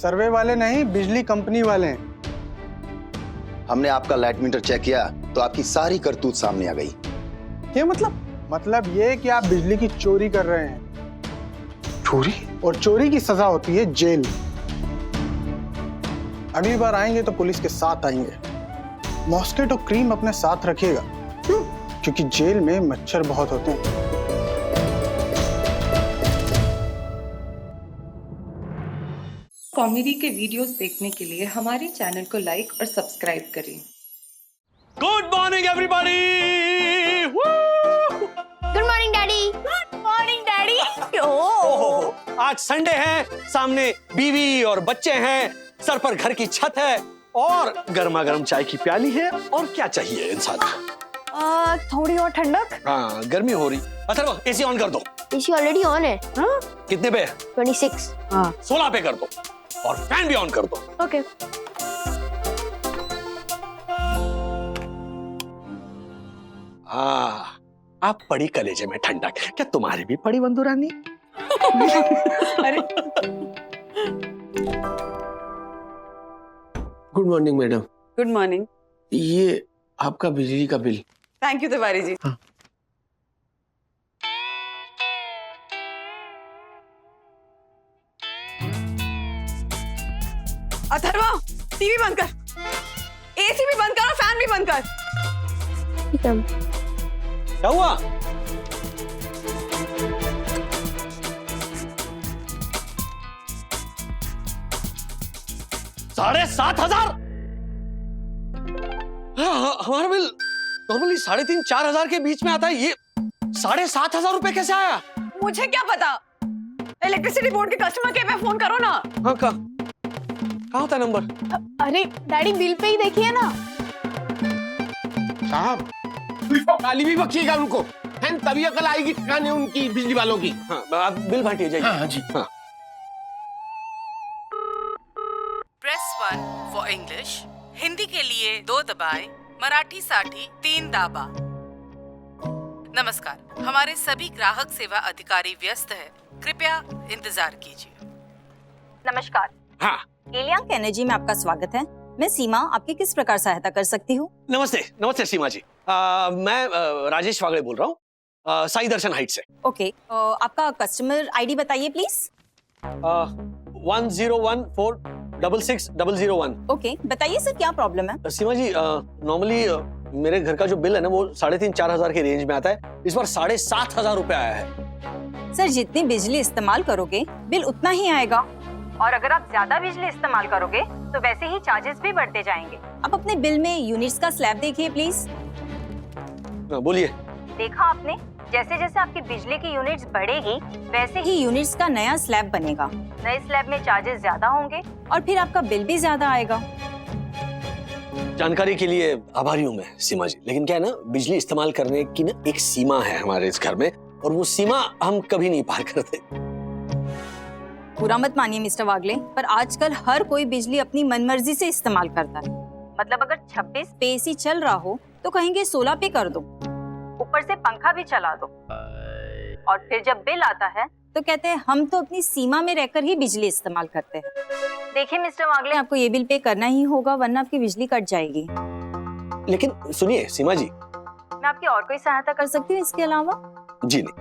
सर्वे वाले नहीं, बिजली कंपनी वाले हैं। हमने आपका लाइट मीटर चेक किया तो आपकी सारी करतूत सामने आ गई। क्या मतलब ये कि आप बिजली की चोरी कर रहे हैं। चोरी? और चोरी की सजा होती है जेल। अगली बार आएंगे तो पुलिस के साथ आएंगे। मॉस्किटो क्रीम अपने साथ रखिएगा। क्यों? क्योंकि जेल में मच्छर बहुत होते हैं। कॉमेडी के वीडियोस देखने के लिए हमारे चैनल को लाइक और सब्सक्राइब करें। Good morning everybody. Good morning daddy. Good morning daddy. Oh, आज संडे है, सामने बीवी और बच्चे हैं, सर पर घर की छत है और गर्मा गर्म चाय की प्याली है। और क्या चाहिए इंसान को? थोड़ी और ठंडक। हाँ, गर्मी हो रही। अच्छा एसी ऑन कर दो। एसी ऑलरेडी ऑन है। हाँ? कितने पे? 26। हाँ। 16 पे कर दो और फैन भी ऑन कर दो। ओके। आप पड़ी कलेजे में ठंडक, क्या तुम्हारी भी पड़ी बंधु रानी? अरे good morning madam. Good morning. ये आपका बिजली का bill. Thank you Tiwari ji. हाँ। अथर्वा, टीवी बंद कर, एसी भी बंद कर और फैन भी बंद कर। क्या हुआ? $7,500? हमारा बिल नॉर्मली 3,500-4,000 के बीच में आता है, ये 7,500 रुपए कैसे आया? मुझे क्या पता, इलेक्ट्रिसिटी बोर्ड के कस्टमर केयर पे फोन करो ना। हाँ, कहाँ होता है नंबर? अरे डैडी बिल पे ही देखिए ना। साहब गाली भी बख्शिएगा उनको, हैं तभी अकल आएगी ठिकाने उनकी बिजली वालों की। हाँ, आप बिल बांटिए जाइए। हाँ जी। हाँ। प्रेस 1 फॉर इंग्लिश, हिंदी के लिए 2 दबाएं, मराठी साठी 3 दाबा। नमस्कार, हमारे सभी ग्राहक सेवा अधिकारी व्यस्त है, कृपया इंतजार कीजिए। नमस्कार। हाँ। एलियांग एनर्जी में आपका स्वागत है। मैं सीमा आपकी किस प्रकार सहायता कर सकती हूँ? नमस्ते सीमा जी। मैं राजेश वागड़े बोल रहा हूँ, साई दर्शन हाइट से। ओके, आपका कस्टमर आईडी बताइए प्लीज। 1014660001। ओके, बताइए सर क्या प्रॉब्लम है? सीमा जी, नॉर्मली मेरे घर का जो बिल है ना वो 3,500-4,000 के रेंज में आता है। इस बार 7,500 रुपए आया है। सर जितनी बिजली इस्तेमाल करोगे बिल उतना ही आएगा, और अगर आप ज्यादा बिजली इस्तेमाल करोगे तो वैसे ही चार्जेस भी बढ़ते जाएंगे। आप अपने बिल में यूनिट्स का स्लैब देखिए प्लीज। बोलिए। देखा आपने, जैसे जैसे आपकी बिजली की यूनिट्स बढ़ेगी वैसे ही यूनिट्स का नया स्लैब बनेगा। नए स्लैब में चार्जेस ज्यादा होंगे और फिर आपका बिल भी ज्यादा आएगा। जानकारी के लिए आभारी हूँ मैं सीमा जी, लेकिन क्या है ना, बिजली इस्तेमाल करने की ना एक सीमा है हमारे इस घर में, और वो सीमा हम कभी नहीं पार करते। बुरा मत मानिए मिस्टर वागले, पर आजकल हर कोई बिजली अपनी मनमर्जी से इस्तेमाल करता है। मतलब अगर 26 पे एसी चल रहा हो तो कहेंगे 16 पे कर दो, ऊपर से पंखा भी चला दो, और फिर जब बिल आता है तो कहते हैं हम तो अपनी सीमा में रहकर ही बिजली इस्तेमाल करते हैं। देखिए मिस्टर वागले, आपको ये बिल पे करना ही होगा वरना आपकी बिजली कट जाएगी। लेकिन सुनिए सीमा जी, मैं आपकी और कोई सहायता कर सकती हूँ इसके अलावा? जी नहीं,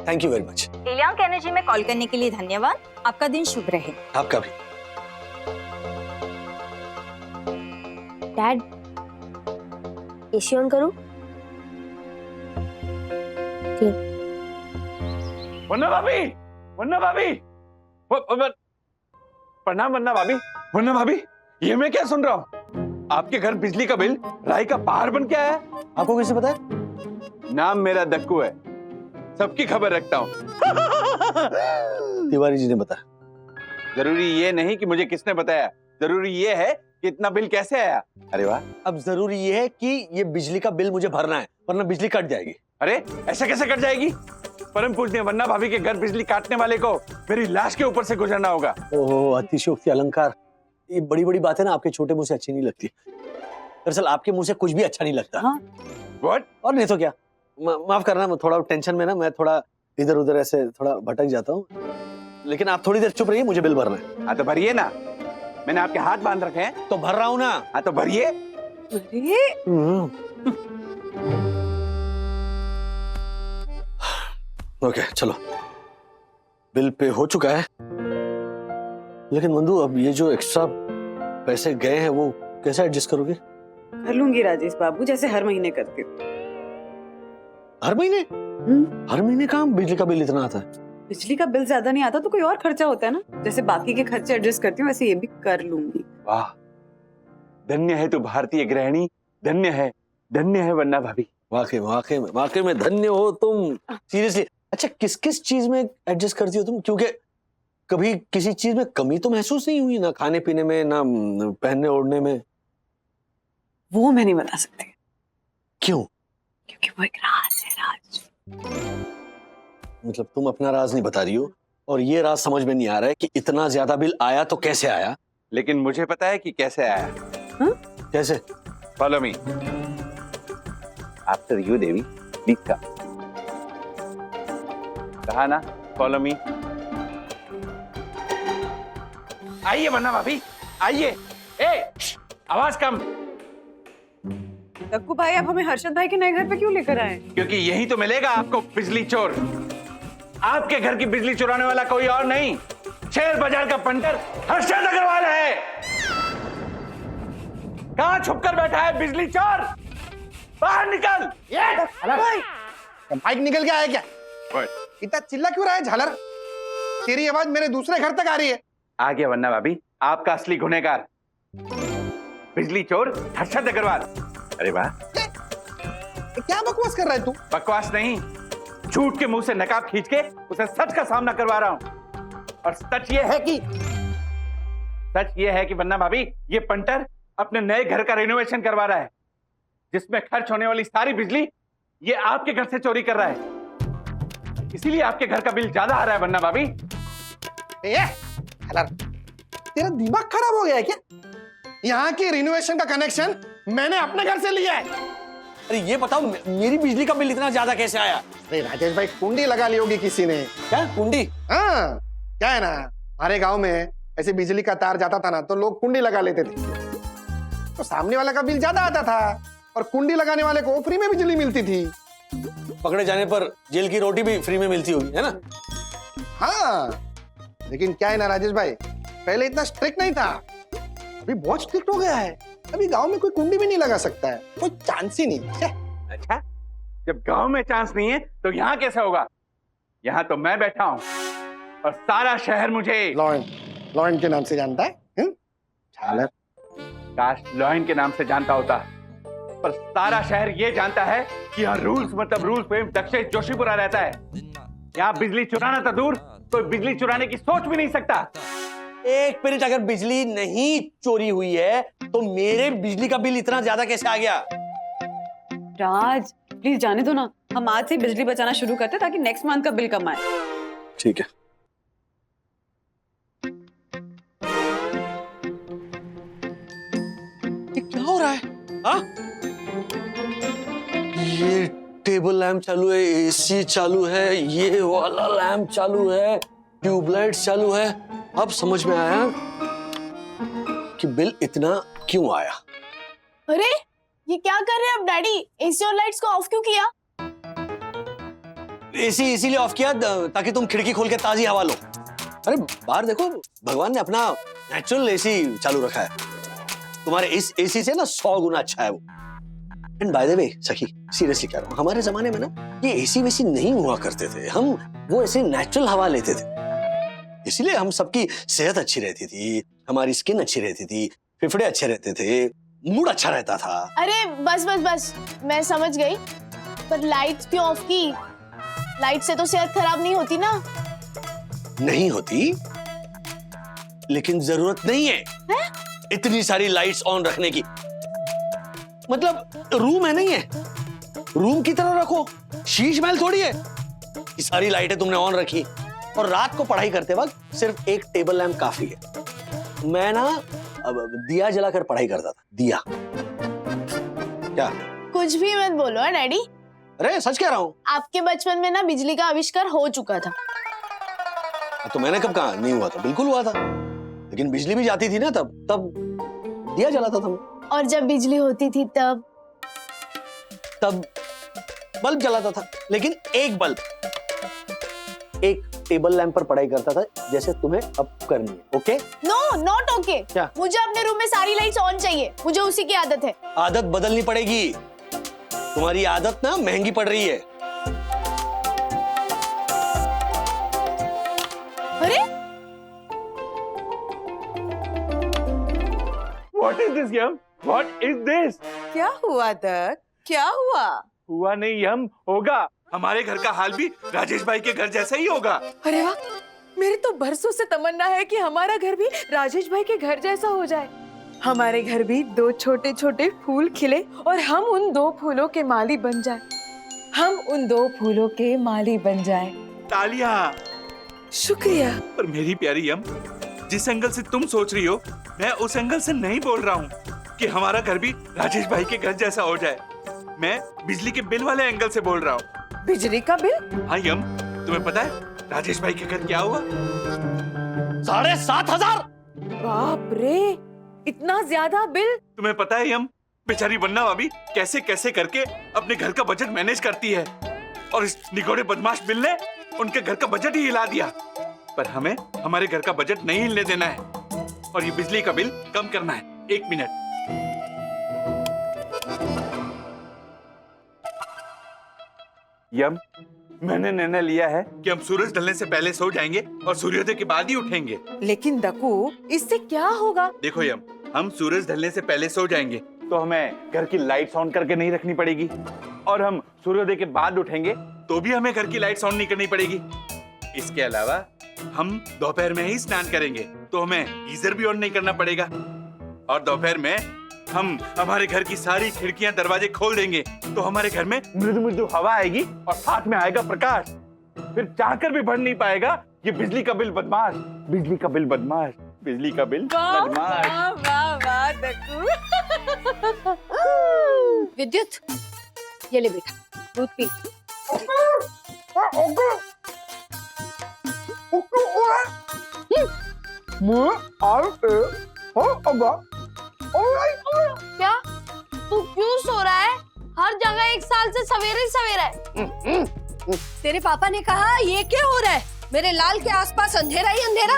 थैंक यू वेरी मच। एलियांग एनर्जी में कॉल करने के लिए धन्यवाद। आपका दिन शुभ रहे। आपका भी। डैड, एसी ऑन करूं? वन्ना भाभी, प्रणाम वन्ना भाभी, ये मैं क्या सुन रहा हूँ? आपके घर बिजली का बिल राई का पहाड़ बन के आया। आपको कैसे पता है? नाम मेरा दक्कू है, सबकी खबर रखता हूँ। तिवारी जी ने बताया। जरूरी ये नहीं कि मुझे किसने बताया, जरूरी ये है कि इतना बिल कैसे आया। अरे वाह। अब जरूरी ये है कि ये बिजली का बिल मुझे भरना है, वरना बिजली कट जाएगी। अरे ऐसे कैसे कट जाएगी? परम पूजनीय वन्ना भाभी के घर बिजली काटने वाले को मेरी लाश के ऊपर से गुजरना होगा। ओहो, अतिशयोक्ति अलंकार, ये बड़ी बड़ी बातें ना आपके छोटे मुंह से अच्छी नहीं लगती। दरअसल आपके मुंह से कुछ भी अच्छा नहीं लगता। हाँ? What? और नहीं तो क्या। माफ करना, मैं थोड़ा टेंशन में ना, मैं थोड़ा इधर उधर ऐसे थोड़ा भटक जाता हूँ, लेकिन आप थोड़ी देर चुप रहिए, मुझे बिल भरना है। हाँ तो भरिए ना, मैंने आपके हाथ बांध रखे हैं। तो भर रहा हूं ना। हाँ तो भरिए। अरे ओके चलो, बिल पे हो चुका है। लेकिन मंदू, अब ये जो एक्स्ट्रा पैसे गए हैं वो कैसे एडजस्ट करोगे? कर लूंगी राजेश बाबू, जैसे हर महीने करती हूँ। हर महीने? हर महीने कहाँ बिजली का बिल इतना आता है? बिजली का बिल ज्यादा नहीं आता तो कोई और खर्चा होता है ना, जैसे बाकी के खर्चे एडजस्ट करती हूँ वैसे ये भी कर लूंगी। वाह, धन्य है तू भारतीय गृहिणी, धन्य है वन्ना भाभी। वाकई में धन्य हो तुम, सीरियसली। अच्छा, किस किस चीज में एडजस्ट करती हो तुम? क्योंकि कभी किसी चीज में कमी तो महसूस नहीं हुई, ना खाने पीने में, ना पहनने ओढ़ने में। वो मैं नहीं बता सकती। क्यों? क्योंकि वो एक राज है, राज। मतलब तुम अपना राज नहीं बता रही हो, और ये राज समझ में नहीं आ रहा है कि इतना ज्यादा बिल आया तो कैसे आया? लेकिन मुझे पता है कि कैसे आया। कैसे? Follow me. After you Devi, please come. कहा ना, फॉलो मी। आइए वन्ना भाभी, आइए। आवाज कम। तक्कू भाई, आप हमें हर्षद भाई के नए घर पे क्यों लेकर आए? क्योंकि यही तो मिलेगा आपको बिजली चोर। आपके घर की बिजली चुराने वाला कोई और नहीं, शेयर बाजार का पंटर हर्षद अग्रवाल है। कहां छुपकर बैठा है बिजली चोर? बाहर निकल। माइक निकल के आया क्या? इतना चिल्ला क्यों रहा है झालर? तेरी आवाज मेरे दूसरे घर तक आ रही है। आ गया वन्ना भाभी, आपका असली गुनहगार, बिजली चोर हर्षद अग्रवाल। अरे वाह, क्या बकवास कर रहा है तू? बकवास नहीं, झूठ के मुंह से नकाब खींच के उसे सच का सामना करवा रहा हूं। और सच ये है कि वन्ना भाभी, ये पंटर अपने नए घर का रिनोवेशन करवा रहा है, जिसमें खर्च होने वाली सारी बिजली ये आपके घर से चोरी कर रहा है। इसीलिए आपके घर का बिल ज्यादा आ रहा है वन्ना भाभी। तेरा दिमाग खराब हो गया है क्या? यहाँ के रिनोवेशन का कनेक्शन मैंने अपने घर से लिया है। अरे ये बताओ, मेरी बिजली का बिल इतना ज्यादा कैसे आया? अरे राजेश भाई, कुंडी लगा ली होगी किसी ने। क्या कुंडी? हाँ, क्या है ना, हमारे गांव में ऐसे बिजली का तार जाता था ना तो लोग कुंडी लगा लेते थे, तो सामने वाला का बिल ज्यादा आता था और कुंडी लगाने वाले को फ्री में बिजली मिलती थी। पकड़े जाने पर जेल की रोटी भी फ्री में मिलती होगी, है ना? हाँ, लेकिन क्या है ना राजेश भाई, पहले इतना स्ट्रिक्ट नहीं था, अभी बहुत स्ट्रिक्ट हो गया है। अभी गांव में कोई कुंडी भी नहीं लगा सकता है, कोई चांस ही नहीं। अच्छा, जब गांव में चांस नहीं है तो यहाँ कैसे होगा? यहाँ तो मैं बैठा हूँ और सारा शहर मुझे लॉयन के नाम से जानता है। झालर, काश लॉयन के नाम से जानता होता, पर सारा शहर ये जानता है कि यहाँ रूल्स मतलब रूल्स पे दक्षेश जोशीपुरा रहता है। यहाँ बिजली चुराना तो दूर, कोई बिजली चुराने की सोच भी नहीं सकता। एक मिनट, अगर बिजली नहीं चोरी हुई है तो मेरे बिजली का बिल इतना ज्यादा कैसे आ गया? राज प्लीज जाने दो ना, हम आज से बिजली बचाना शुरू करते ताकि नेक्स्ट मंथ का बिल कम आए। ठीक है। ये क्या हो रहा है? हाँ? ये टेबल लैंप चालू है, एसी चालू है, ये वाला लैंप चालू है, ट्यूबलाइट चालू है। अब समझ में आया कि बिल इतना क्यों आया। अरे ये क्या कर रहे हैं अब डैडी? एसी और लाइट्स को ऑफ क्यों किया? एसी इसीलिए ऑफ किया ताकि तुम खिड़की खोल के ताजी हवा लो। अरे बाहर देखो, भगवान ने अपना नेचुरल एसी चालू रखा है। तुम्हारे इस एसी से ना 100 गुना अच्छा है वो। एंड बाय द वे सखी, सीरियसली कह रहा हूँ, हमारे जमाने में ना ये एसी वेसी नहीं हुआ करते थे, हम वो ऐसे नेचुरल हवा लेते थे, इसलिए हम सबकी सेहत अच्छी रहती थी, हमारी स्किन अच्छी रहती थी, फेफड़े अच्छे रहते थे, मूड अच्छा रहता था। अरे बस मैं समझ गई, पर लाइट्स क्यों ऑफ की? लाइट से तो सेहत खराब नहीं होती ना? नहीं होती, लेकिन जरूरत नहीं है इतनी सारी लाइट्स ऑन रखने की। मतलब रूम है नहीं है, रूम की तरह रखो, शीश महल थोड़ी है कि सारी लाइटें तुमने ऑन रखी। और रात को पढ़ाई करते वक्त सिर्फ एक टेबल लैंप काफी है। मैं ना अब दिया जलाकर पढ़ाई करता था, दिया। क्या? कुछ भी मत बोलो है डैडी। अरे सच कह रहा हूँ। आपके बचपन में ना बिजली का आविष्कार हो चुका था। तो मैंने कब कहा नहीं हुआ था? बिल्कुल हुआ था। लेकिन बिजली भी जाती थी ना तब दिया जलाता था मैं। और जब बिजली होती थी तब बल्ब जलाता था, लेकिन एक बल्ब, एक टेबल लैंप पर पढ़ाई करता था जैसे तुम्हें अब करनी है। ओके? No, not okay. क्या? मुझे अपने रूम में सारी लाइट्स ऑन चाहिए, मुझे उसी की आदत है। आदत बदलनी पड़ेगी, तुम्हारी आदत ना महंगी पड़ रही है। अरे What is this, Yama? What is this? क्या हुआ दत्त? क्या हुआ? हुआ नहीं यम, होगा। हमारे घर का हाल भी राजेश भाई के घर जैसा ही होगा। अरे वाह, मेरी तो बरसों से तमन्ना है कि हमारा घर भी राजेश भाई के घर जैसा हो जाए। हमारे घर भी 2 छोटे छोटे फूल खिले और हम उन 2 फूलों के माली बन जाए। हम उन 2 फूलों के माली बन जाए। तालियां। शुक्रिया। पर मेरी प्यारी यम, जिस एंगल से तुम सोच रही हो, मैं उस एंगल से नहीं बोल रहा हूँ कि हमारा घर भी राजेश भाई के घर जैसा हो जाए। मैं बिजली के बिल वाले एंगल से बोल रहा हूँ। बिजली का बिल? हाँ यम, तुम्हें पता है राजेश भाई के घर क्या हुआ? 7,500। बाप रे, इतना ज्यादा बिल? तुम्हें पता है यम, बेचारी वन्ना भाभी कैसे कैसे करके अपने घर का बजट मैनेज करती है, और इस निगोड़े बदमाश बिल ने उनके घर का बजट ही हिला दिया। पर हमें हमारे घर का बजट नहीं हिलने देना है, और ये बिजली का बिल कम करना है। 1 मिनट। यम, मैंने निर्णय लिया है कि हम सूरज ढलने से पहले सो जाएंगे और सूर्योदय के बाद ही उठेंगे। लेकिन दकू, इससे क्या होगा? देखो यम, हम सूरज ढलने से पहले सो जाएंगे तो हमें घर की लाइट्स ऑन करके नहीं रखनी पड़ेगी, और हम सूर्योदय के बाद उठेंगे तो भी हमें घर की लाइट्स ऑन नहीं करनी पड़ेगी। इसके अलावा हम दोपहर में ही स्नान करेंगे तो हमें गीजर भी ऑन नहीं करना पड़ेगा, और दोपहर में हम हमारे घर की सारी खिड़कियां दरवाजे खोल देंगे तो हमारे घर में मृदु मृदु हवा आएगी और साथ में आएगा प्रकाश। फिर चाहकर भी भर नहीं पाएगा ये बिजली का बिल बदमाश, बिजली का बिल बदमाश, बिजली का बिल बदमाश। वाह वाह वाह दकू। विद्युत, ये ले बेटा, दूध पी। क्या? तू क्यों सो रहा है? हर जगह 1 साल से सवेरे ही सवेरा है। तेरे पापा ने कहा ये क्या हो रहा है? मेरे लाल के आसपास अंधेरा ही अंधेरा।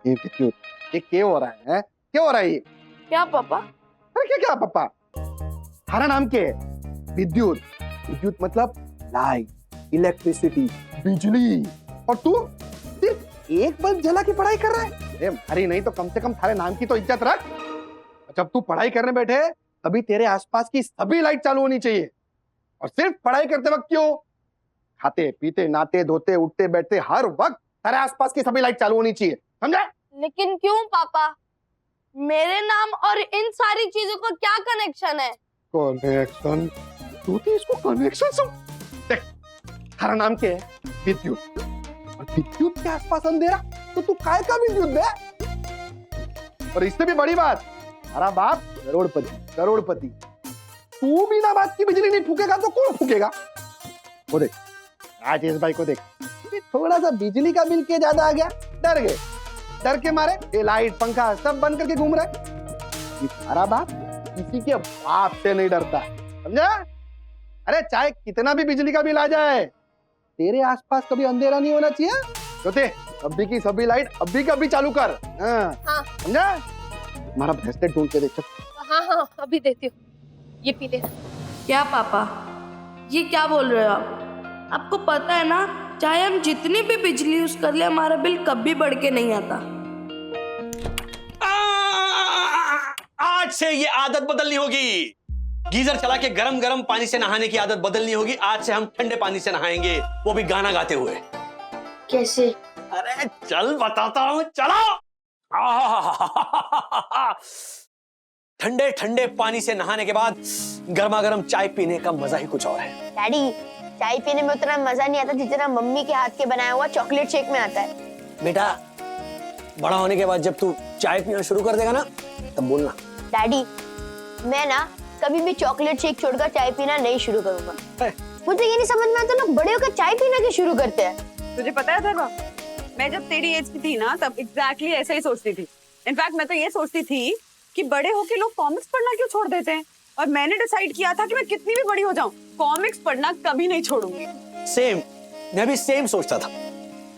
ये क्या हो रहा है? क्या हो रहा है ये? क्या पापा? अरे क्या पापा? हमारा नाम क्या है? विद्युत। विद्युत मतलब लाइट, इलेक्ट्रिसिटी, बिजली। और तू सिर्फ एक बल्ब जला के पढ़ाई कर रहा है? अरे हरी नहीं तो कम से कम थारे नाम की तो इज्जत रख। जब तू पढ़ाई करने बैठे तभी तेरे आसपास की सभी लाइट चालू होनी चाहिए, और सिर्फ पढ़ाई करते वक्त क्यों? खाते पीते नहाते धोते उठते बैठते हर वक्त तेरे आसपास की सभी लाइट चालू होनी चाहिए, समझा? लेकिन क्यों पापा? मेरे नाम और इन सारी चीजों का क्या कनेक्शन है? कनेक्शन? तू तो इसको कनेक्शन सुन। देख, तेरा नाम क्या है? विद्युत। और विद्युत के आसपास अंधेरा तो तू काय का विद्युत बे? और इससे भी बड़ी बात, हमारा बाप करोड़पति। तू बिना बात की बिजली नहीं फूकेगा तो कौन फूकेगा? वो देख, राजेश भाई को देख, थोड़ा सा बिजली का बिल के ज्यादा आ गया, डर गए। डर के मारे ये लाइट पंखा सब बंद करके घूम रहा है। हमारा बाप किसी के बाप से नहीं डरता, समझा? अरे चाहे कितना भी बिजली का बिल आ जाए, तेरे आसपास कभी अंधेरा नहीं होना चाहिए। तो अभी की सभी लाइट अभी का भी चालू कर। हाँ, समझा? हमारा ब्रेसलेट ढूंढ के देख। हाँ, अभी देती हूँ। ये पी ले। क्या पापा, ये क्या बोल रहे हो आप? आपको पता है ना, चाहे हम जितनी भी बिजली यूज कर ले, हमारा बिल कभी बढ़ के नहीं आता। आज से ये आदत बदलनी होगी। गीजर चला के गरम गरम पानी से नहाने की आदत बदलनी होगी। आज से हम ठंडे पानी से नहाएंगे, वो भी गाना गाते हुए। कैसे? अरे चल बताता हूँ, चलो। ठंडे ठंडे पानी से नहाने के बाद गर्मा गर्म चाय पीने का मजा ही कुछ और है। डैडी, चाय पीने में उतना मजा नहीं आता जितना मम्मी के हाथ के बनाया हुआ चॉकलेट शेक में आता है। बेटा, बड़ा होने के बाद जब तू चाय पीना शुरू कर देगा ना, तब बोलना। डैडी, मैं ना कभी भी चॉकलेट शेक छोड़कर चाय पीना नहीं शुरू करूंगा। मुझे ये नहीं समझ में आता, लोग बड़े होकर चाय पीना क्यों शुरू करते हैं? तुझे पता है धर्मा, मैं जब तेरी एज की थी ना तब एग्जैक्टली ऐसा ही सोचती थी। इनफैक्ट मैं तो ये सोचती थी कि बड़े होके लोग कॉमिक्स पढ़ना क्यों छोड़ देते हैं, और मैंने डिसाइड किया था कि मैं कितनी भी बड़ी हो जाऊं कॉमिक्स पढ़ना कभी नहीं छोड़ूंगी। सेम, मैं भी सेम सोचता था,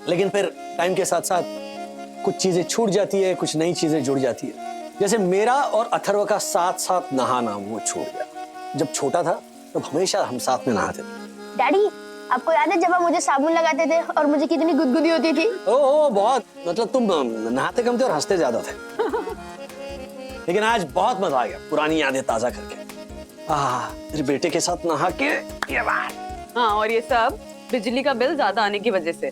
लेकिन फिर टाइम के साथ साथ कुछ चीजें छूट जाती है, कुछ नई चीजें जुड़ जाती है। जैसे मेरा और अथर्व का साथ साथ नहाना वो छूट गया। जब छोटा था तब हमेशा हम साथ में नहाते थे। डैडी, आपको याद है जब आप मुझे साबुन लगाते थे और मुझे कितनी गुदगुदी होती थी? ओह बहुत, मतलब तुम नहाते कम थे और हंसते ज्यादा थे। लेकिन आज बहुत मजा आ गया पुरानी यादें ताजा करके। तेरे बेटे के साथ नहा के ये बात। हाँ, और ये सब बिजली का बिल ज्यादा आने की वजह से,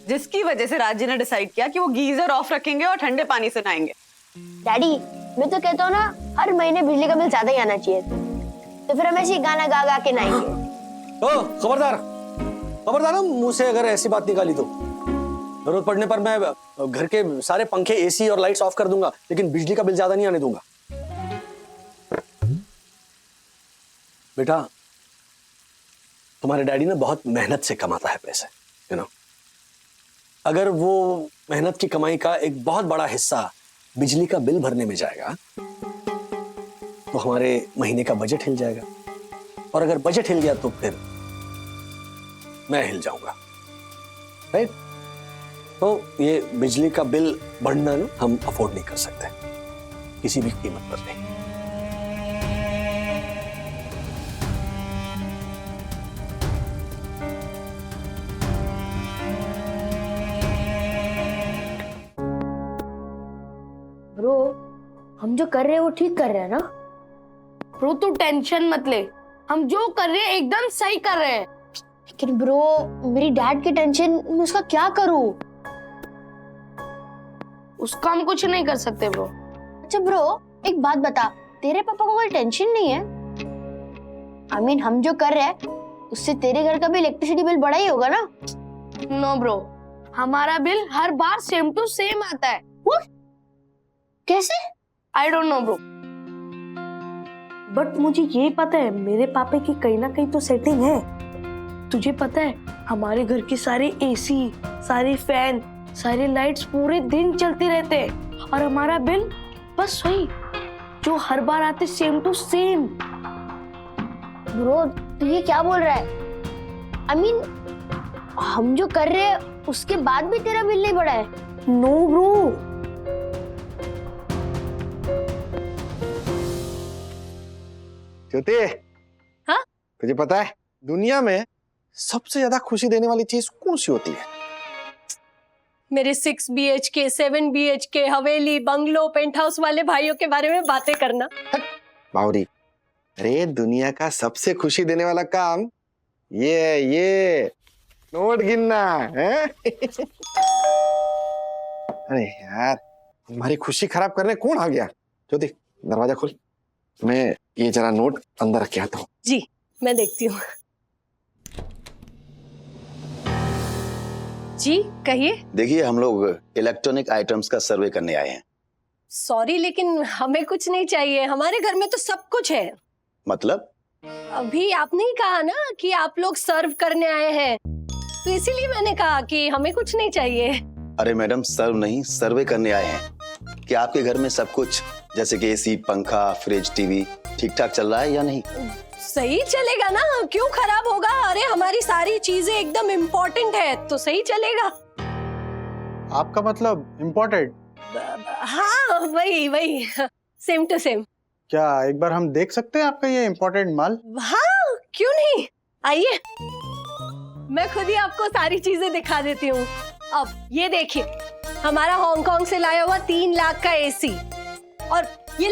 जिसकी वजह से राज जी ने डिसाइड किया कि वो गीजर ऑफ रखेंगे और ठंडे पानी से नहाएंगे। डैडी, मैं तो कहता हूँ ना, हर महीने बिजली का बिल ज्यादा ही आना चाहिए, तो फिर हम ऐसे गाना गा गा के नहाएंगे। ओ खबरदार, खबरदार, मुंह से अगर ऐसी बात निकाली तो जरूरत पड़ने पर मैं घर के सारे पंखे, एसी और लाइट्स ऑफ कर दूंगा, लेकिन बिजली का बिल ज्यादा नहीं आने दूंगा। बेटा, तुम्हारे डैडी ने बहुत मेहनत से कमाता है पैसे, यू नो। अगर वो मेहनत की कमाई का एक बहुत बड़ा हिस्सा बिजली का बिल भरने में जाएगा तो हमारे महीने का बजट हिल जाएगा, और अगर बजट हिल गया तो फिर मैं हिल जाऊंगा, राइट? तो ये बिजली का बिल बढ़ना ना हम अफोर्ड नहीं कर सकते किसी भी कीमत पर नहीं। ब्रो, हम जो कर रहे हैं वो ठीक कर रहे हैं ना? ब्रो तू टेंशन मत ले, हम जो कर रहे हैं एकदम सही कर रहे हैं। लेकिन ब्रो, मेरी डैड की टेंशन, मैं उसका क्या करूं? उसका हम कुछ नहीं कर सकते ब्रो। अच्छा ब्रो, एक बात बता, तेरे पापा को कोई टेंशन नहीं है? I mean, हम जो कर रहे हैं उससे तेरे घर का भी इलेक्ट्रिसिटी बिल बड़ा ही होगा ना? नो ब्रो, हमारा बिल हर बार सेम टू सेम आता है। What? कैसे? I don't know bro, but मुझे ये पता है मेरे पापा की कहीं ना कहीं तो सेटिंग है। तुझे पता है हमारे घर की सारी एसी, सारी फैन, सारी लाइट्स पूरे दिन चलती रहते हैं, और हमारा बिल बस वही जो हर बार आते सेम टू सेम। ब्रो, तू ये क्या बोल रहा है? I mean, हम जो कर रहे हैं उसके बाद भी तेरा बिल नहीं बढ़ा है? No bro. ज्योति, हाँ? तुझे पता है दुनिया में सबसे ज्यादा खुशी देने वाली चीज कौन सी होती है? मेरे 6 BHK, 7 BHK, हवेली, बंगलो, पेंट हाउस वाले भाइयों के बारे में बातें करना। बावरी, अरे दुनिया का सबसे खुशी देने वाला काम ये नोट गिनना है। अरे यार, हमारी खुशी खराब करने कौन आ गया? ज्योति, दरवाजा खोल, मैं ये जरा नोट अंदर रख के आता हूँ। जी, मैं देखती हूँ। जी कहिए। देखिए, हम लोग इलेक्ट्रॉनिक आइटम्स का सर्वे करने आए हैं। सॉरी, लेकिन हमें कुछ नहीं चाहिए, हमारे घर में तो सब कुछ है। मतलब? अभी आपने ही कहा ना कि आप लोग सर्व करने आए हैं, तो इसीलिए मैंने कहा कि हमें कुछ नहीं चाहिए। अरे मैडम, सर्व नहीं, सर्वे करने आए हैं कि आपके घर में सब कुछ जैसे कि एसी, पंखा, फ्रिज, टीवी ठीक ठाक चल रहा है या नहीं? सही चलेगा ना, क्यों खराब होगा? अरे हमारी सारी चीजें एकदम इम्पोर्टेंट है, तो सही चलेगा। आपका मतलब इम्पोर्टेंट? हाँ, वही सेम टू सेम। क्या एक बार हम देख सकते हैं आपका ये इम्पोर्टेंट माल? हाँ, क्यों नहीं, आइए, मैं खुद ही आपको सारी चीजें दिखा देती हूँ। अब ये देखिए, हमारा हांगकांग से लाया हुआ 3 लाख का एसी, और ये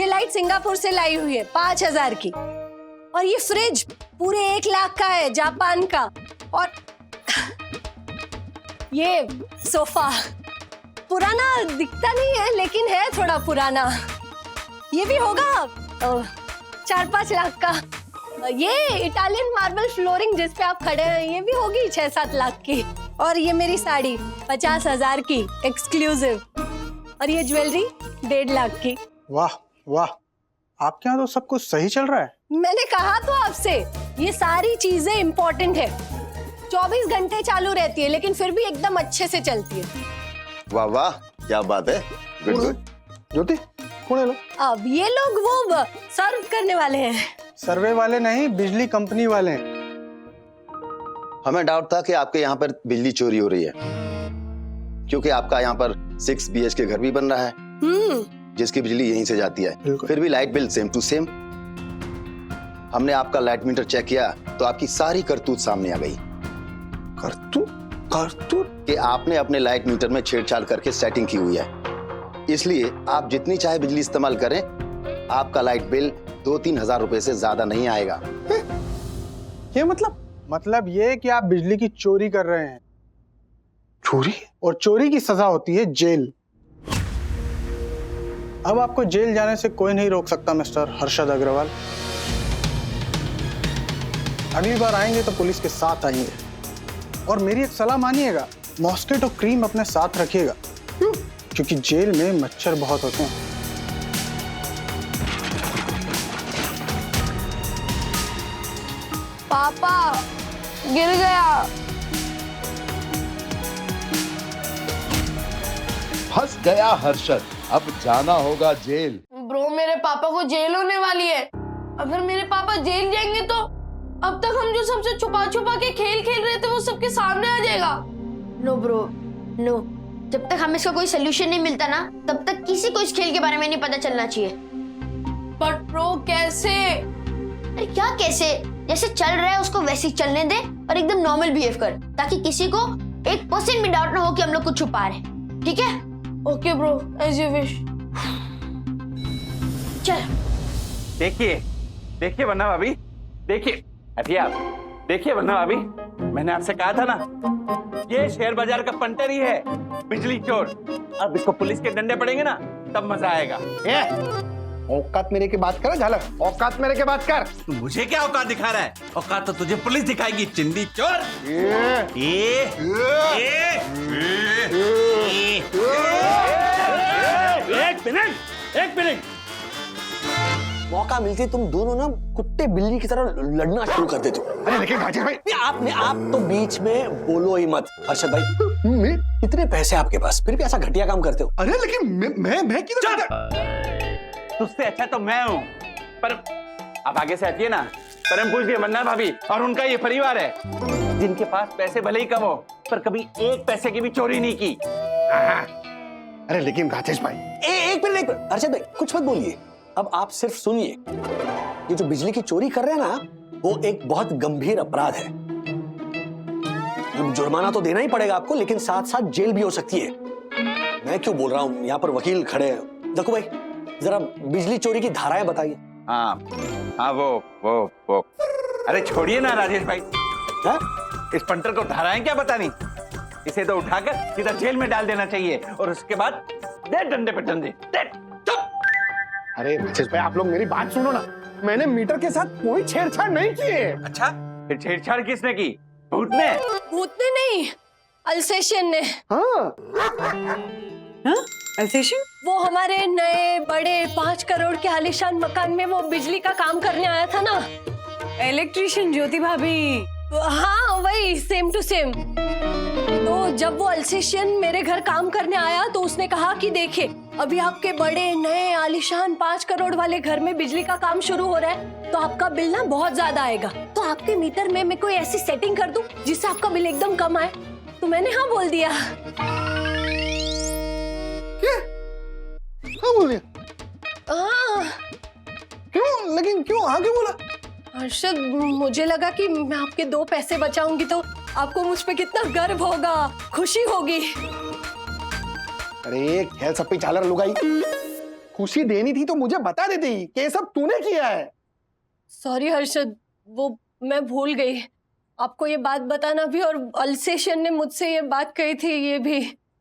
लाइट सिंगापुर से लाई हुई है 5000 की, और ये फ्रिज पूरे 1 लाख का है जापान का, और ये सोफा पुराना दिखता नहीं है लेकिन है थोड़ा पुराना, ये भी होगा 4-5 लाख का। ये इटालियन मार्बल फ्लोरिंग जिस पे आप खड़े हैं, ये भी होगी 6-7 लाख की, और ये मेरी साड़ी 50,000 की एक्सक्लूसिव, और ये ज्वेलरी 1.5 लाख की। वाह वाह, आपके यहाँ तो सब कुछ सही चल रहा है। मैंने कहा तो आपसे, ये सारी चीजें इम्पोर्टेंट है। 24 घंटे चालू रहती है, लेकिन फिर भी एकदम अच्छे से चलती है। वाह वाह, क्या बात है, गुड गुड। ज्योति कौन है लोग? अब ये लोग वो सर्व करने वाले हैं। सर्वे वाले नहीं, बिजली कंपनी वाले हैं। हमें डाउट था कि आपके यहाँ पर बिजली चोरी हो रही है, क्योंकि आपका यहाँ पर 6 BHK घर भी बन रहा है जिसकी बिजली यहीं से जाती है, फिर भी light bill same to same. हमने आपका लाइट मीटर चेक किया तो आपकी सारी करतूत सामने आ गई। करतूत कि आपने अपने लाइट मीटर में छेड़छाड़ करके सेटिंग की हुई है, इसलिए आप जितनी चाहे बिजली इस्तेमाल करें, आपका लाइट बिल 2-3 हजार रुपए से ज्यादा नहीं आएगा। ये मतलब ये कि आप बिजली की चोरी कर रहे हैं। चोरी? और चोरी की सजा होती है जेल। अब आपको जेल जाने से कोई नहीं रोक सकता मिस्टर हर्षद अग्रवाल। अगली बार आएंगे तो पुलिस के साथ आएंगे, और मेरी एक सलाह मानिएगा, मॉस्किटो क्रीम अपने साथ रखिएगा, क्योंकि जेल में मच्छर बहुत होते हैं। पापा गिर गया। फंस गया हर्षद, अब जाना होगा जेल। ब्रो, मेरे पापा को जेल होने वाली है। अगर मेरे पापा जेल जाएंगे तो अब तक हम जो सबसे छुपा छुपा के खेल खेल रहे थे वो सबके सामने आ जाएगा। नो ब्रो नो, जब तक हमें इसका कोई सोल्यूशन नहीं मिलता ना, तब तक किसी को इस खेल के बारे में नहीं पता चलना चाहिए। बट ब्रो कैसे? अरे क्या कैसे? जैसे चल रहा है उसको वैसे ही चलने दे और एकदम नॉर्मल बिहेव कर, ताकि किसी को 1% भी डाउट ना हो कि हम लोग कुछ छुपा रहे हैं, ठीक है? Okay bro, as you wish. चल देखिए वरना भाभी, देखिए आप देखिए वरना भाभी, मैंने आपसे कहा था ना, ये शेयर बाजार का पंटर ही है, बिजली चोर। अब इसको पुलिस के डंडे पड़ेंगे ना, तब मजा आएगा। औकात मेरे की बात कर झालर, औकात मेरे की बात कर। मुझे क्या औकात दिखा रहा है? औकात तो तुझे पुलिस दिखाएगी, चिंदी चोर। एक मिनट मौका मिलती तुम दोनों ना कुत्ते बिल्ली की तरह लड़ना शुरू कर देते हो। अरे लेकिन राजेश भाई, आप तो बीच में बोलो ही मत। हर्षद भाई, इतने पैसे आपके पास, फिर भी ऐसा घटिया काम करते हो। अरे लेकिन मैं किधर? तुझसे अच्छा तो मैं हूँ, पर आप आगे से हटिए ना। परम पूछ लिया वरना भाभी, और उनका ये परिवार है जिनके पास पैसे भले ही कम हो, पर कभी 1 पैसे की भी चोरी नहीं की। अरे लेकिन राजेश भाई, एक मिनट हर्षद भाई, कुछ मत बोलिए। अब आप सिर्फ सुनिए, ये जो बिजली की चोरी कर रहे हैं ना, वो एक बहुत गंभीर अपराध है। जुर्माना तो देना ही पड़ेगा आपको, लेकिन साथ साथ जेल भी हो सकती है। मैं क्यों बोल रहा हूँ, यहाँ पर वकील खड़े हैं। देखो भाई, जरा बिजली चोरी की धाराएं बताइए। हाँ वो अरे छोड़िए ना राजेश भाई, इस पंटर को धाराएं क्या बतानी, इसे तो उठाकर सीधा जेल में डाल देना चाहिए, और उसके बाद दे डंडे पे डंडे। अरे राजेश भाई, आप लोग मेरी बात सुनो ना, मैंने मीटर के साथ कोई छेड़छाड़ नहीं की है। अच्छा, फिर छेड़छाड़ किसने की? भूत ने? भूत ने नहीं, अल्सेशियन ने। हाँ? अल्सेशियन? वो हमारे नए बड़े 5 करोड़ के आलीशान मकान में वो बिजली का काम करने आया था ना, इलेक्ट्रिशियन ज्योति भाभी। हाँ वही, सेम टू सेम। तो जब वो अल्सेशियन मेरे घर काम करने आया तो उसने कहा कि देखिए, अभी आपके बड़े नए आलीशान 5 करोड़ वाले घर में बिजली का काम शुरू हो रहा है, तो आपका बिल ना बहुत ज्यादा आएगा, तो आपके मीटर में मैं कोई ऐसी सेटिंग कर दूं जिससे आपका बिल एकदम कम आए। तो मैंने हाँ बोल दिया। हाँ बोल दिया? क्यों? लेकिन क्यों हाँ क्यों बोला? हर्षद, मुझे लगा कि मैं आपके 2 पैसे बचाऊंगी तो आपको मुझ पे कितना गर्व होगा, खुशी होगी। अरे खेल सब पे झालर लुगाई, खुशी देनी थी तो मुझे बता देती कि ये सब तूने किया है। सॉरी हर्षद, वो मैं भूल गई आपको ये बात बताना भी, और अल्सेशियन ने मुझसे ये बात कही थी ये भी,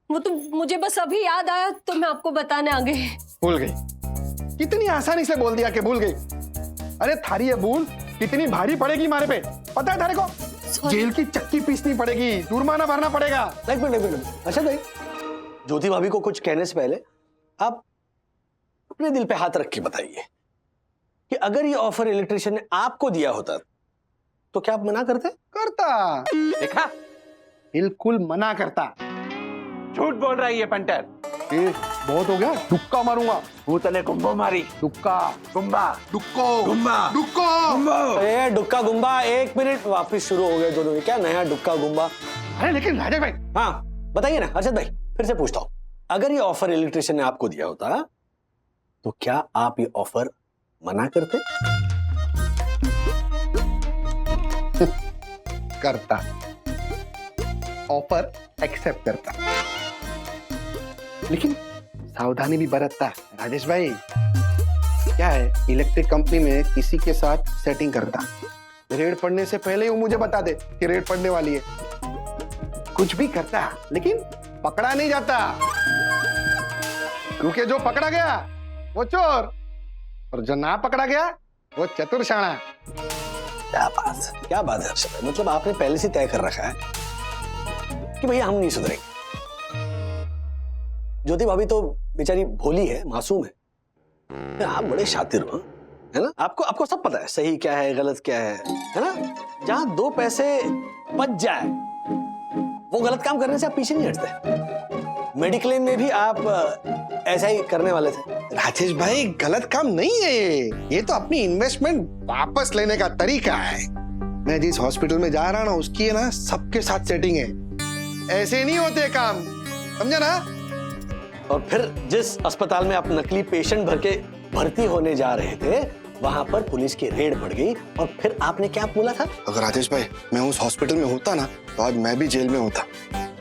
वो तो मुझे बस अभी याद आया तो मैं आपको बताने आ गई। भूल गई? कितनी आसानी से बोल दिया कि भूल गई। अरे थारी ये भूल कितनी भारी पड़ेगी मारे पे, पता है थारे को? जेल की चक्की पीसनी पड़ेगी, जुर्माना भरना पड़ेगा। एक मिनट। अच्छा भाई, ज्योति भाभी को कुछ कहने से पहले आप अपने दिल पे हाथ रख के बताइए कि अगर ये ऑफर इलेक्ट्रिशियन ने आपको दिया होता तो क्या आप मना करते? करता। देखा, बिल्कुल मना करता। झूठ बोल रहा है ये पंटर। बहुत हो गया, दुक्का मारूंगा। तू तले गुम्बो मारी। दुक्का गुम्बा दुक्को गुम्बा दुक्को। अरे डुक्का गुम्बा, 1 मिनट, वापिस शुरू हो गए दोनों। ये क्या नया डुक्का गुम्बा? अरे लेकिन राजेश भाई, हाँ बताइए ना अर्षद भाई, फिर से पूछता हूँ, अगर ये ऑफर इलेक्ट्रिशियन ने आपको दिया होता तो क्या आप ये ऑफर मना करते? करता। ऑफर एक्सेप्ट करता, लेकिन सावधानी भी बरतता। राजेश भाई, क्या है, इलेक्ट्रिक कंपनी में किसी के साथ सेटिंग करता, रेड पड़ने से पहले ही वो मुझे बता दे कि रेड पड़ने वाली है। कुछ भी करता, लेकिन पकड़ा नहीं जाता, क्योंकि जो पकड़ा गया वो चोर, और जो ना पकड़ा गया वो चतुर-शाणा। क्या बात है अर्षद भाई, मतलब आपने पहले से तय कर रखा है कि भैया हम नहीं सुधरेंगे। ज्योति भाभी तो बेचारी भोली है, मासूम है, आप बड़े शातिर हो, है ना? आपको सब पता है, सही क्या है गलत क्या है ना? जहां 2 पैसे बच जाए वो गलत काम करने से आप पीछे नहीं हटते। मेडिक्लेम में भी आप ऐसा ही करने वाले थे। राजेश भाई, गलत काम नहीं है ये तो अपनी इन्वेस्टमेंट वापस लेने का तरीका है। मैं जिस हॉस्पिटल में जा रहा ना, उसकी है ना सबके साथ सेटिंग है, ऐसे नहीं होते काम, समझा ना? और फिर जिस अस्पताल में आप नकली पेशेंट भर के भर्ती होने जा रहे थे, वहां पर पुलिस की रेड पड़ गई, और फिर आपने क्या बोला था? अगर राजेश भाई मैं उस हॉस्पिटल में होता ना, तो आज मैं भी जेल में होता,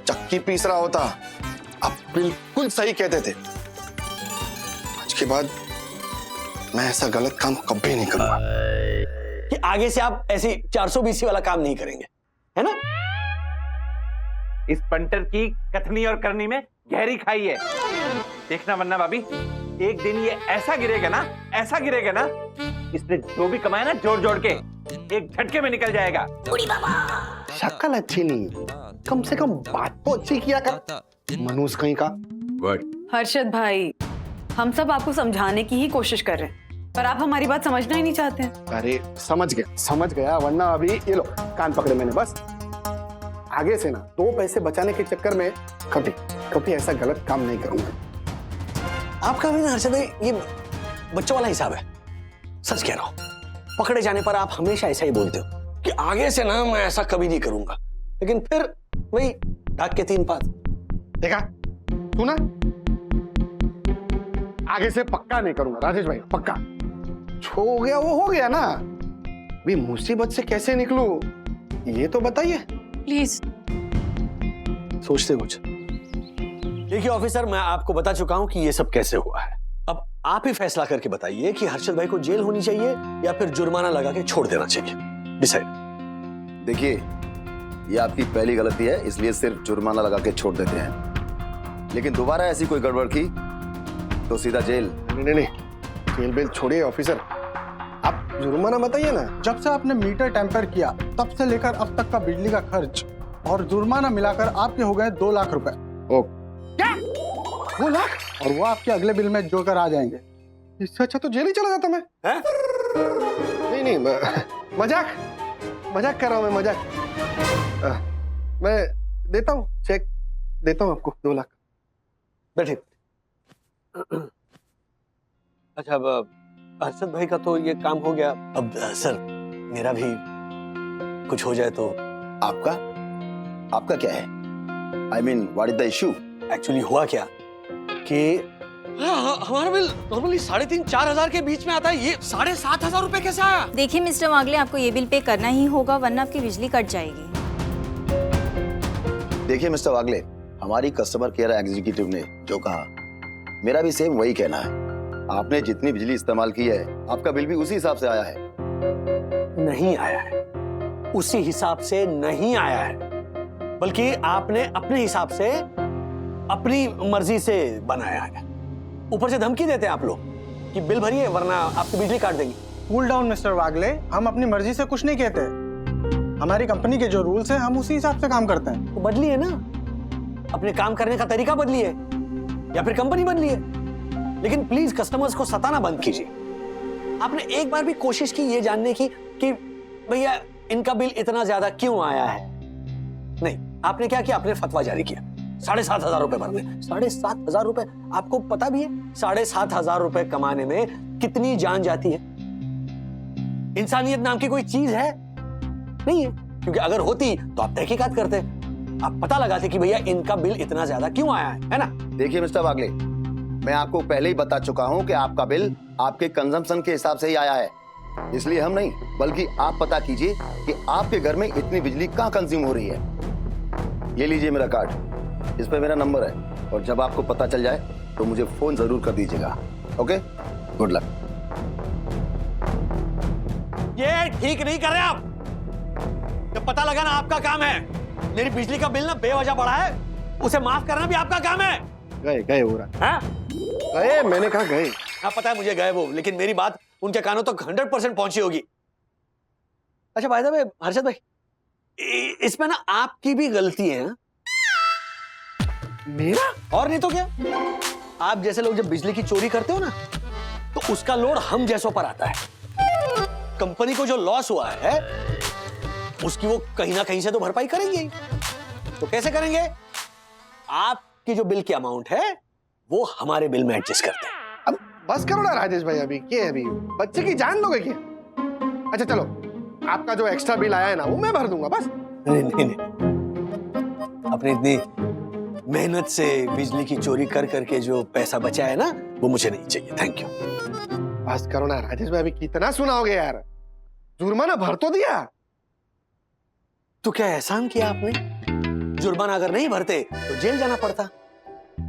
चक्की पीस रहा होता। आप बिल्कुल सही कहते थे। आज के बाद मैं ऐसा गलत काम कभी नहीं करूंगा। कि आगे से आप ऐसी 420 वाला काम नहीं करेंगे, है ना? इस पंटर की कथनी और करनी में गहरी खाई है, देखना, वरना भाभी एक दिन ये ऐसा गिरेगा ना, इसने जो भी कमाया ना जोड़ जोड़ के एक झटके में निकल जाएगा। शक्ल अच्छी नहीं, कम से कम बात तो अच्छी किया कर, मनुष्य कहीं का। हर्षद भाई, हम सब आपको समझाने की ही कोशिश कर रहे हैं, पर आप हमारी बात समझना ही नहीं चाहते हैं। अरे समझ गया, वरना अभी ये लो कान पकड़े मैंने। बस आगे से ना 2 पैसे बचाने के चक्कर में कभी ऐसा गलत काम नहीं करूंगा। आपका भी ना हर्षद भाई ये बच्चों वाला हिसाब है, सच कह रहा हूं। पकड़े जाने पर आप हमेशा ऐसा ही बोलते हो कि आगे से ना मैं ऐसा कभी नहीं करूंगा, लेकिन फिर वही ढाक के 3 पात। देखा तू ना, आगे से पक्का नहीं करूंगा राजेश भाई, पक्का। जो हो गया वो हो गया ना, अभी मुसीबत से कैसे निकलूं ये तो बताइए प्लीज। सोचते कुछ। देखिए ऑफिसर, मैं आपको बता चुका हूं कि ये सब कैसे हुआ है। अब आप ही फैसला करके बताइए कि हर्षद भाई को जेल होनी चाहिए या फिर जुर्माना लगा के छोड़ देना चाहिए। डिसाइड। देखिए, ये आपकी पहली गलती है, इसलिए सिर्फ जुर्माना लगा के छोड़ देते हैं, लेकिन दोबारा ऐसी कोई गड़बड़ की तो सीधा जेल। नहीं, जेल बेल छोड़िए ऑफिसर, आप जुर्माना बताइए ना। जब से आपने मीटर टेम्पर किया तब से लेकर अब तक का बिजली का खर्च और जुर्माना मिलाकर आपके हो गए 2 लाख रुपए। ओ क्या 2 लाख? और वो आपके अगले बिल में जोकर आ जाएंगे। इससे अच्छा तो जेल ही चला जाता मैं। नहीं, मजाक कर रहा हूँ मैं, मजाक। मैं देता हूँ, चेक देता हूँ आपको 2 लाख। बैठे। अच्छा, अब हर्षद भाई का तो ये काम हो गया, अब सर मेरा भी कुछ हो जाए तो। आपका क्या है? I mean, what is the issue? Actually हुआ क्या कि हमारा बिल नॉर्मली 3,500-4 हजार के बीच में आता है, ये 7,500 रुपए कैसे आया? देखिए मिस्टर वागले, आपको ये बिल पे करना ही होगा, वरना आपकी बिजली कट जाएगी। देखिए मिस्टर वागले, हमारी कस्टमर केयर एग्जीक्यूटिव ने जो कहा, मेरा भी सेम वही कहना है। आपने जितनी बिजली इस्तेमाल की है, आपका बिल भी उसी हिसाब से आया है। नहीं आया है, उसी हिसाब से नहीं आया है, बल्कि आपने अपने हिसाब से, अपनी मर्जी से बनाया है। ऊपर से धमकी देते हैं आप लोग कि बिल भरिए वरना आपकी बिजली काट देंगे। कूल डाउन मिस्टर वागले, हम अपनी मर्जी से कुछ नहीं कहते। हमारी कंपनी के जो रूल्स हैं, हम उसी हिसाब से काम करते हैं। तो बदलिए ना, अपने काम करने का तरीका बदलिए या फिर कंपनी बदलिए, लेकिन प्लीज कस्टमर्स को सताना बंद कीजिए। आपने एक बार भी कोशिश की ये जानने की कि भैया इनका बिल इतना ज्यादा क्यों आया है? नहीं, आपने क्या किया? आपने फतवा जारी किया 7,500 रुपए भरने। 7,500 रुपए, आपको पता भी है 7,500 रुपए कमाने में कितनी जान जाती है? इंसानियत नाम की कोई चीज है? नहीं है, क्योंकि अगर होती तो आप तहकीकात करते, आप पता लगाते कि भैया इनका बिल इतना ज्यादा क्यों आया है ना? देखिए मिस्टर वागले, मैं आपको पहले ही बता चुका हूं कि आपका बिल आपके कंजम्पशन के हिसाब से ही आया है, इसलिए हम नहीं बल्कि आप पता कीजिए कि आपके घर में इतनी बिजली कहां कंज्यूम हो रही है। ये लीजिए मेरा कार्ड, इस पे मेरा नंबर है, और जब आपको पता चल जाए तो मुझे फोन जरूर कर दीजिएगा। Okay, good luck. ये ठीक नहीं कर रहे आप। जब पता लगा ना आपका काम है, मेरी बिजली का बिल ना बेवजह बढ़ा है, उसे माफ करना भी आपका काम है। गए हो रहा है? गए, मैंने कहा गए। हाँ पता है मुझे गए वो, लेकिन मेरी बात उनके कानों तक 100% पहुंची होगी। अच्छा भाई साहब, हर्षद भाई, इसमें ना आपकी भी गलती है ना? मेरा? और नहीं तो क्या? आप जैसे लोग जब बिजली की चोरी करते हो ना, तो उसका लोड हम जैसों पर आता है। कंपनी को जो लॉस हुआ है उसकी वो कहीं ना कहीं से तो भरपाई करेंगे ही। तो कैसे करेंगे? आपकी जो बिल की अमाउंट है वो हमारे बिल में एडजस्ट करते हैं। अब बस करो ना राजेश भाई, अभी क्या, अभी बच्चे की जान लोगे क्या? अच्छा चलो, आपका जो एक्स्ट्रा बिल आया है ना वो मैं भर दूंगा बस। नहीं, अपनी इतनी मेहनत से बिजली की चोरी कर करके जो पैसा बचा है ना, वो मुझे नहीं चाहिए। Thank you. बस करो ना राजेश भाई, अभी कितना सुनाओगे यार? जुर्माना भर तो दिया। तो क्या एहसान किया आपने? जुर्माना अगर नहीं भरते तो जेल जाना पड़ता,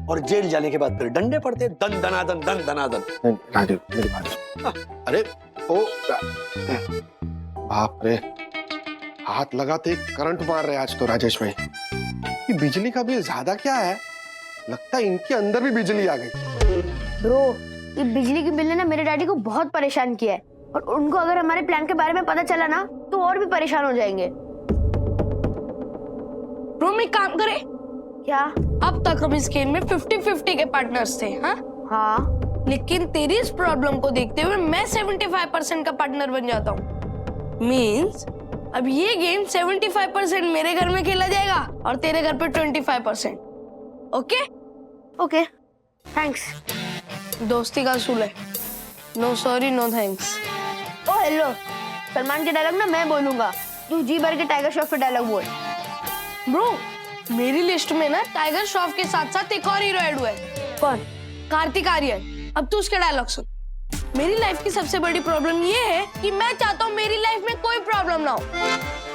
और जेल जाने के बाद फिर डंडे पड़ते, दन दनादन दन दनादन। राजेश मेरी बात, अरे ओ बाप रे, हाथ लगाते करंट मार रहे आज तो राजेश भाई। ये बिजली का बिल ज्यादा क्या है? लगता है इनके अंदर भी बिजली आ गई। ब्रो, ये बिजली की बिल ने ना मेरे डैडी को बहुत परेशान किया है, और उनको अगर हमारे प्लान के बारे में पता चला ना तो और भी परेशान हो जाएंगे। ब्रो एक काम करे क्या? अब तक हम इस गेम में 50-50 के पार्टनर्स थे। हाँ, लेकिन तेरी इस प्रॉब्लम को देखते हुए मैं 75% का पार्टनर बन जाता हूँ। मींस अब ये गेम 75% मेरे घर में खेला जाएगा और तेरे घर पे 25%। ओके? Okay, thanks. दोस्ती का असूल है, नो सॉरी नो थैंक्स। ओ हेलो, सलमान के डायलॉग ना मैं बोलूंगा, तू जी भर के टाइगर श्रॉफ के डायलॉग बोल। ब्रो, मेरी लिस्ट में ना टाइगर श्रॉफ के साथ साथ एक और हीरो ऐड हुआ है। कौन? कार्तिक आर्यन। अब तू उसके डायलॉग सुन। मेरी लाइफ की सबसे बड़ी प्रॉब्लम ये है कि मैं चाहता हूँ मेरी लाइफ में कोई प्रॉब्लम ना हो।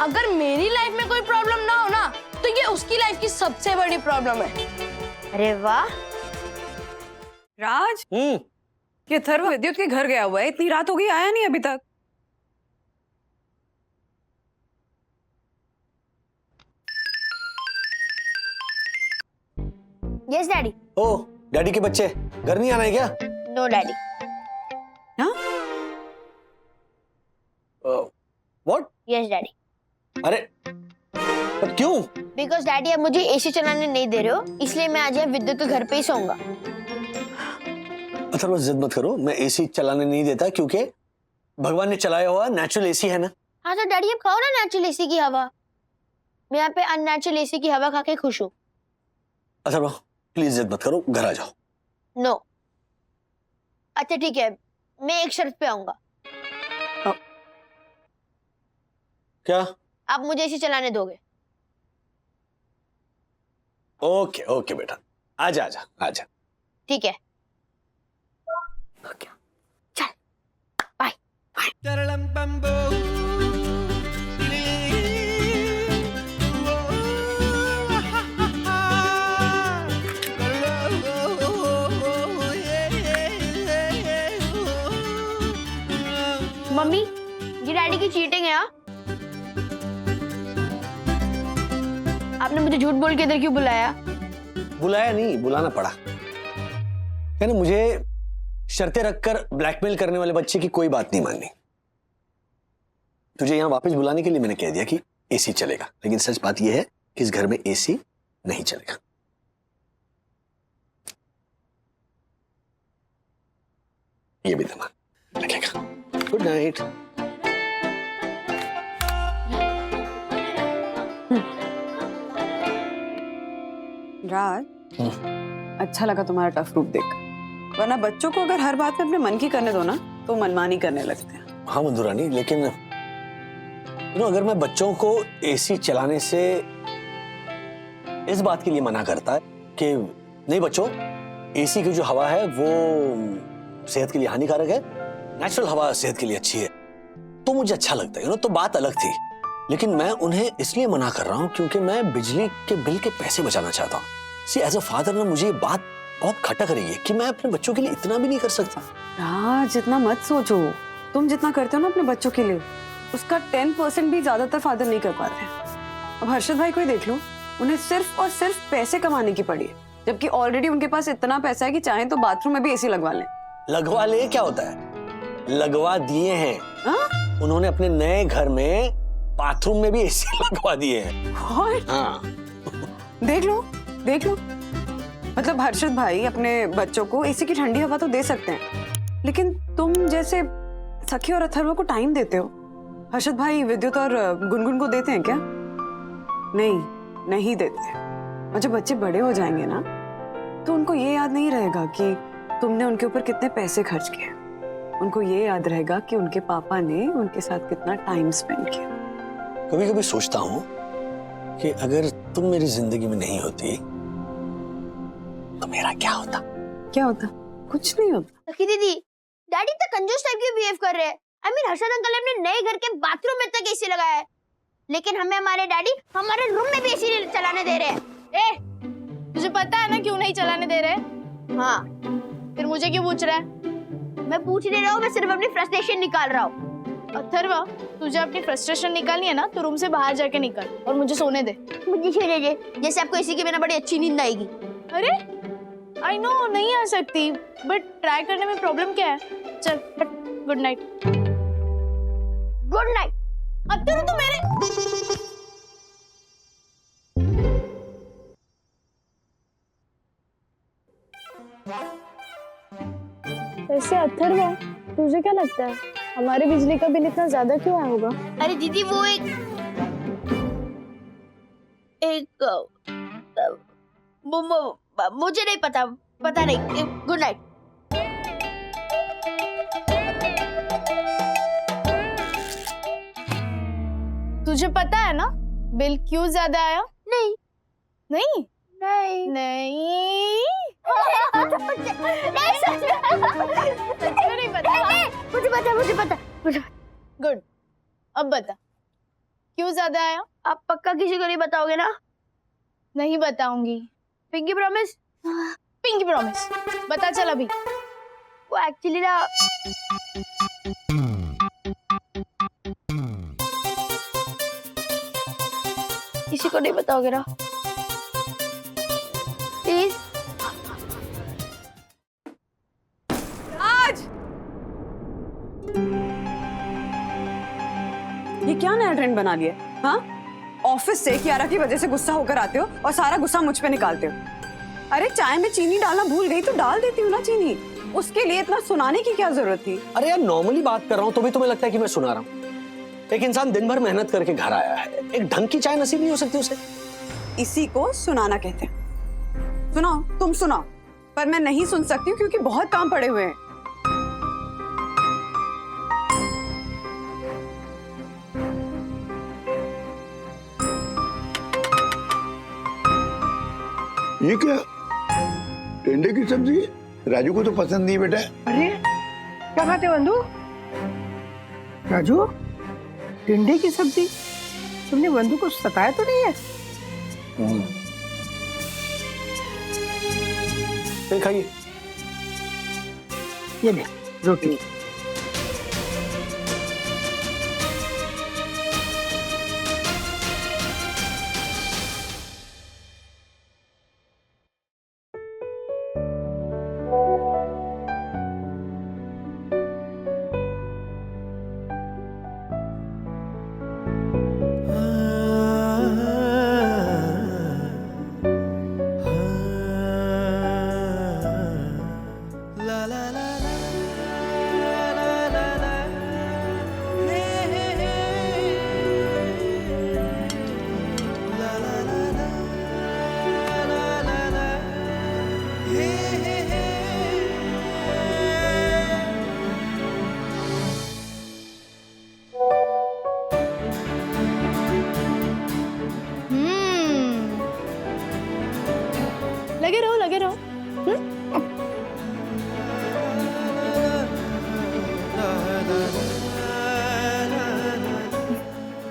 अगर मेरी लाइफ में कोई प्रॉब्लम ना हो ना, तो ये उसकी लाइफ की सबसे बड़ी प्रॉब्लम है। अरे वाह। राज, ये अथर्व विद्युत के घर गया हुआ है, इतनी रात हो गई आया नहीं अभी तक। Yes daddy. ओ डैडी के बच्चे घर नहीं आना है क्या? No daddy. What? Yes daddy. अरे पर क्यों? बिकॉज डैडी अब मुझे एसी चलाने नहीं दे रहे हो, इसलिए मैं आज विद्युत के घर पे ही सोऊंगा। अथर्व जिद मत करो, मैं एसी चलाने नहीं देता क्योंकि भगवान ने चलाया हुआ नेचुरल एसी है ना। हाँ तो डैडी अब खाओ ना नेचुरल एसी की हवा। मैं यहाँ पे अननेचुरल एसी की हवा खा के खुश हूँ। अथर्व प्लीज जिद मत करो, घर आ जाओ। नो। अच्छा ठीक है, मैं एक शर्त पे आऊंगा। क्या? आप मुझे एसी चलाने दोगे? ओके ओके बेटा, आजा आजा आजा। ठीक है, चल बाय। मम्मी, ये डैडी की चीटिंग है। आपने मुझे झूठ बोल के इधर क्यों बुलाया? बुलाया नहीं, बुलाना पड़ा। यानी मुझे शर्तें रखकर ब्लैकमेल करने वाले बच्चे की कोई बात नहीं माननी। तुझे यहां वापस बुलाने के लिए मैंने कह दिया कि एसी चलेगा, लेकिन सच बात यह है कि इस घर में एसी नहीं चलेगा। ये भी दिमाग रखेगा। Good night. राज, अच्छा लगा तुम्हारा टफ रूप देख, वरना बच्चों को अगर हर बात में अपने मन की करने दो ना तो मनमानी करने लगते हैं। हाँ मंदुरानी, लेकिन अगर मैं बच्चों को एसी चलाने से इस बात के लिए मना करता है कि नहीं बच्चों, एसी की जो हवा है वो सेहत के लिए हानिकारक है, नेचुरल हवा सेहत के लिए अच्छी है, तो मुझे अच्छा लगता है, तो बात अलग थी। लेकिन मैं उन्हें इसलिए मना कर रहा हूँ क्योंकि मैं बिजली के बिल के पैसे बचाना चाहता हूँ। सी एज अ फादर ना मुझे ये बात बहुत खटक रही है कि मैं अपने बच्चों के लिए इतना भी नहीं कर सकता। राज, इतना मत सोचो, तुम जितना करते हो ना अपने बच्चों के लिए, उसका 10% भी ज्यादातर फादर नहीं कर पाते। अब हर्षद भाई को ही देख लो, उन्हें सिर्फ और सिर्फ पैसे कमाने की पड़ी है, जबकि ऑलरेडी उनके पास इतना पैसा है कि चाहे तो बाथरूम में भी एसी लगवा लें। लगवा ले क्या होता है, लगवा दिए हैं। उन्होंने अपने नए घर में बाथरूम में भी एसी लगवा दिए हैं। हाँ। देख लो देख लो, मतलब हर्षद भाई अपने बच्चों को एसी की ठंडी हवा तो दे सकते हैं, लेकिन तुम जैसे सखी और अथर्व को टाइम देते हो, हर्षद भाई विद्युत और गुनगुन को देते हैं क्या? नहीं देते। और जब बच्चे बड़े हो जाएंगे ना तो उनको ये याद नहीं रहेगा कि तुमने उनके ऊपर कितने पैसे खर्च किए, उनको ये याद रहेगा कि उनके पापा ने उनके साथ कितना टाइम स्पेंड किया। कभी कभी सोचता हूँ कि अगर तुम मेरी जिंदगी में नहीं होती तो मेरा क्या होता? क्या होता? कुछ नहीं होता। सखी दीदी, डैडी तो कंजूस टाइप की बिहेव कर रहे हैं। हर्षद अंकल ने अपने नए घर के बाथरूम में तक एसी लगाया है, लेकिन हमें हमारे डैडी हमारे रूम में भी एसी चलाने दे रहे हैं। तुझे पता है ना क्यों नहीं चलाने दे रहे? हाँ, फिर मुझे क्यों पूछ रहा है? मैं पूछ नहीं रहा हूँ, मैं सिर्फ अपनी फ्रस्ट्रेशन निकाल रहा हूँ। अथर्व, तुझे अपनी फ्रस्ट्रेशन निकालनी है ना तो रूम से बाहर जाके निकल और मुझे सोने दे। मुझे सोने दे, जैसे आपको एसी के बिना बड़ी अच्छी नींद आएगी। अरे आई नो नहीं आ सकती, बट ट्राई करने में प्रॉब्लम क्या है? चल, good night. Good night. Atharva तो मेरे वैसे अथर्व, तुझे क्या लगता है हमारे बिजली का बिल इतना ज्यादा क्यों आया होगा? अरे दीदी, वो मुझे नहीं पता नहीं। Good night. तुझे पता है ना बिल क्यों ज्यादा आया? नहीं नहीं नहीं नहीं नहीं पता। मुझे पता। गुड, अब बता क्यों ज्यादा आया? आप पक्का किसी को नहीं बताओगे ना? नहीं बताऊंगी। Pinky promise. Pinky promise. बता चल अभी। वो एक्चुअली ना, किसी को नहीं बताओगे ना प्लीज? आज ये क्या नया ट्रेंड बना लिया? हाँ, ऑफिस से कियारा की वजह से गुस्सा होकर आते हो और सारा गुस्सा मुझ पे निकालते हो। अरे चाय में चीनी डालना भूल गई तो डाल देती हूँ ना चीनी, उसके लिए इतना सुनाने की क्या जरूरत थी? अरे यार, नॉर्मली बात कर रहा हूँ तो भी तुम्हें लगता है कि मैं सुना रहा हूँ? एक इंसान दिन भर मेहनत करके घर आया है, एक ढंग की चाय नसीब नहीं हो सकती उसे? इसी को सुनाना कहते हैं। सुनाओ, तुम सुनाओ, पर मैं नहीं सुन सकती हूँ क्योंकि बहुत काम पड़े हुए हैं। ये क्या? टिंडे की सब्जी? राजू को तो पसंद नहीं बेटा। अरे क्या खाते हो बंधु? राजू, टिंडे की सब्जी? तुमने बंधु को सताया तो नहीं है? खाइए। ये ले रोटी।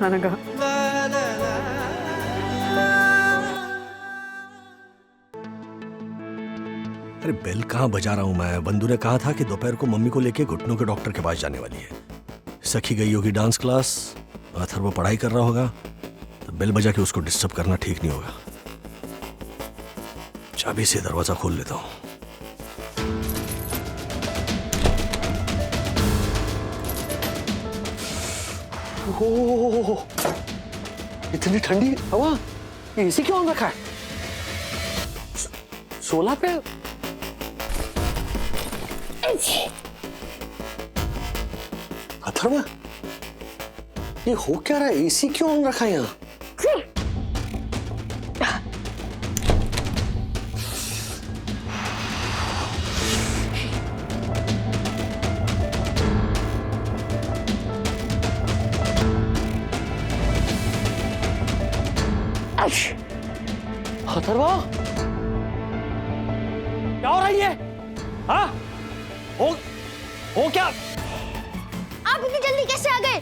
खाना कहा। अरे बेल कहाँ बजा रहा हूँ मैं? बंधु ने कहा था कि दोपहर को मम्मी को लेके घुटनों के डॉक्टर के पास जाने वाली है। सखी गई होगी डांस क्लास, अथर्व वो पढ़ाई कर रहा होगा, तो बेल बजा के उसको डिस्टर्ब करना ठीक नहीं होगा। चाबी से दरवाजा खोल लेता हूँ। ओह, इतनी ठंडी हवा, एसी क्यों ऑन रखा है? 16 पे अथर्व, ये हो क्या रहा है? एसी क्यों ऑन रखा है यहाँ? अथर्व, क्या हो रहा है ये? हाँ? हो क्या? आप इतनी जल्दी कैसे आ गए?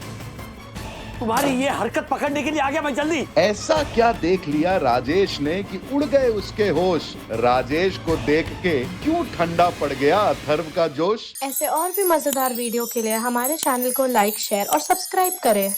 तुम्हारी ये हरकत पकड़ने के लिए आ गया मैं जल्दी। ऐसा क्या देख लिया राजेश ने कि उड़ गए उसके होश? राजेश को देख के क्यों ठंडा पड़ गया अथर्व का जोश? ऐसे और भी मजेदार वीडियो के लिए हमारे चैनल को लाइक, शेयर और सब्सक्राइब करें।